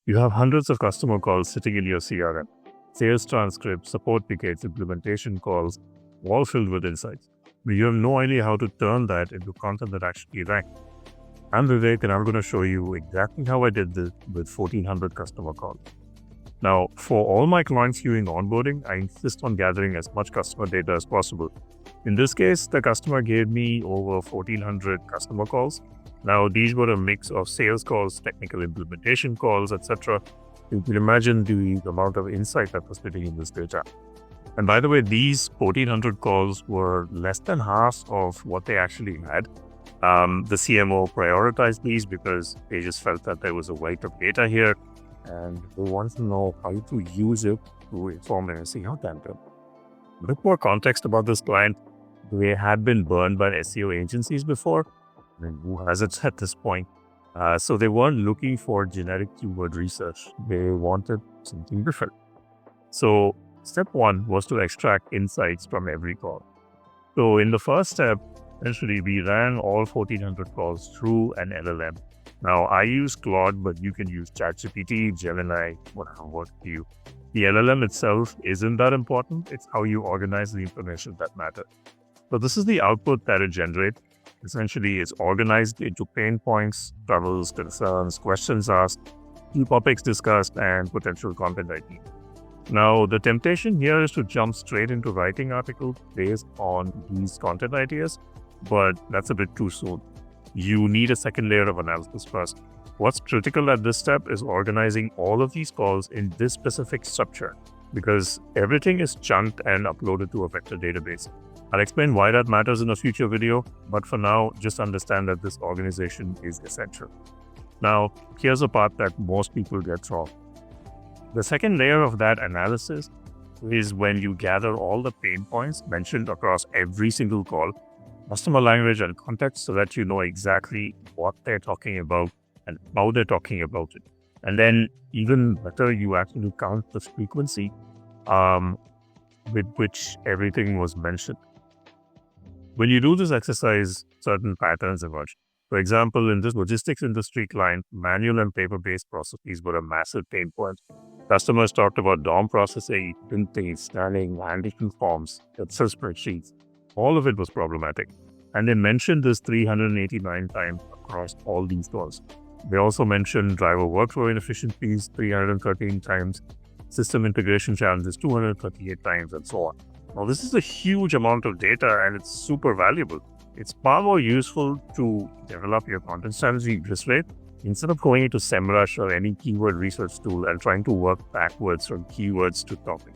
You have hundreds of customer calls sitting in your CRM, sales transcripts, support tickets, implementation calls, all filled with insights. But you have no idea how to turn that into content that actually ranks. I'm Vivek, and I'm going to show you exactly how I did this with 1,400 customer calls. Now, for all my clients doing onboarding, I insist on gathering as much customer data as possible. In this case, the customer gave me over 1,400 customer calls. Now, these were a mix of sales calls, technical implementation calls, etc. You can imagine the amount of insight that was sitting in this data. And by the way, these 1,400 calls were less than half of what they actually had. The CMO prioritized these because they just felt that there was a weight of data here, and they want to know how to use it to inform their SEO campaign. A bit more context about this client. They had been burned by SEO agencies before. I mean, who hasn't at this point? So they weren't looking for generic keyword research. They wanted something different. So step one was to extract insights from every call. So in the first step, essentially, we ran all 1,400 calls through an LLM. Now, I use Claude, but you can use ChatGPT, Gemini, whatever works for you. The LLM itself isn't that important. It's how you organize the information that matters. So this is the output that it generates. Essentially, it's organized into pain points, troubles, concerns, questions asked, key topics discussed, and potential content ideas. Now, the temptation here is to jump straight into writing articles based on these content ideas, but that's a bit too soon. You need a second layer of analysis first. What's critical at this step is organizing all of these calls in this specific structure, because everything is chunked and uploaded to a vector database. I'll explain why that matters in a future video, but for now, just understand that this organization is essential. Now, here's a part that most people get wrong. The second layer of that analysis is when you gather all the pain points mentioned across every single call, customer language and context, so that you know exactly what they're talking about and how they're talking about it. And then even better, you actually count the frequency with which everything was mentioned. When you do this exercise, certain patterns emerge. For example, in this logistics industry client, manual and paper-based processes were a massive pain point. Customers talked about DOM processing, printing, scanning, handwritten forms, Excel spreadsheets. All of it was problematic. And they mentioned this 389 times across all these calls. They also mentioned driver workflow inefficiencies 313 times, system integration challenges 238 times, and so on. Now, this is a huge amount of data, and it's super valuable. It's far more useful to develop your content strategy this way instead of going into SEMrush or any keyword research tool and trying to work backwards from keywords to topic.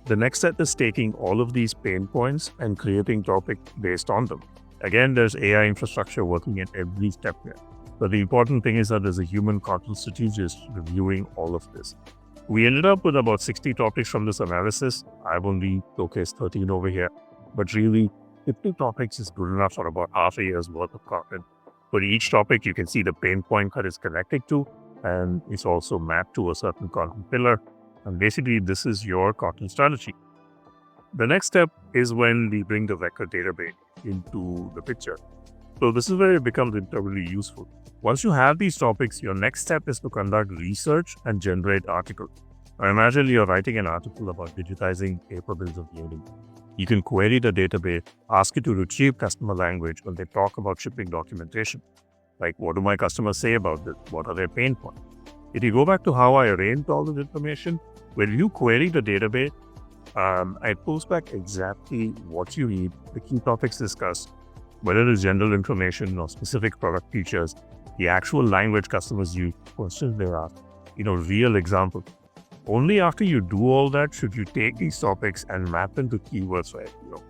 The next step is taking all of these pain points and creating topics based on them. Again, there's AI infrastructure working at every step here. But the important thing is that there's a human content strategist reviewing all of this. We ended up with about 60 topics from this analysis. I've only showcased 13 over here. But really, 50 topics is good enough for about half a year's worth of content. For each topic, you can see the pain point that it's connected to, and it's also mapped to a certain content pillar. And basically, this is your content strategy. The next step is when we bring the vector database into the picture. So this is where it becomes incredibly useful. Once you have these topics, your next step is to conduct research and generate articles. Now imagine you're writing an article about digitizing paper bills of lading. You can query the database, ask it to retrieve customer language when they talk about shipping documentation. Like, what do my customers say about this? What are their pain points? If you go back to how I arranged all this information, when you query the database, it pulls back exactly what you need, the key topics discussed, whether it's general information or specific product features, the actual language customers use, questions they're asked, real examples. Only after you do all that should you take these topics and map them to keywords for SEO.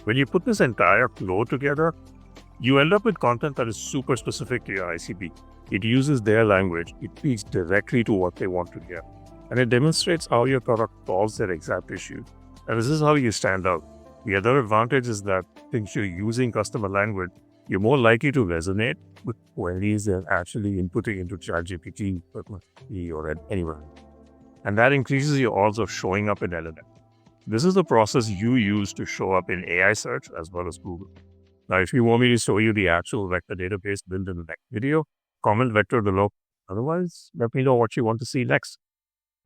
When you put this entire flow together, you end up with content that is super specific to your ICP. It uses their language, it speaks directly to what they want to hear, and it demonstrates how your product solves their exact issue. And this is how you stand out. The other advantage is that since you're using customer language, you're more likely to resonate with queries than actually inputting into ChatGPT, Perplexity, or anywhere. And that increases your odds of showing up in LLM. This is the process you use to show up in AI search as well as Google. Now, if you want me to show you the actual vector database built in the next video, comment vector below. Otherwise, let me know what you want to see next.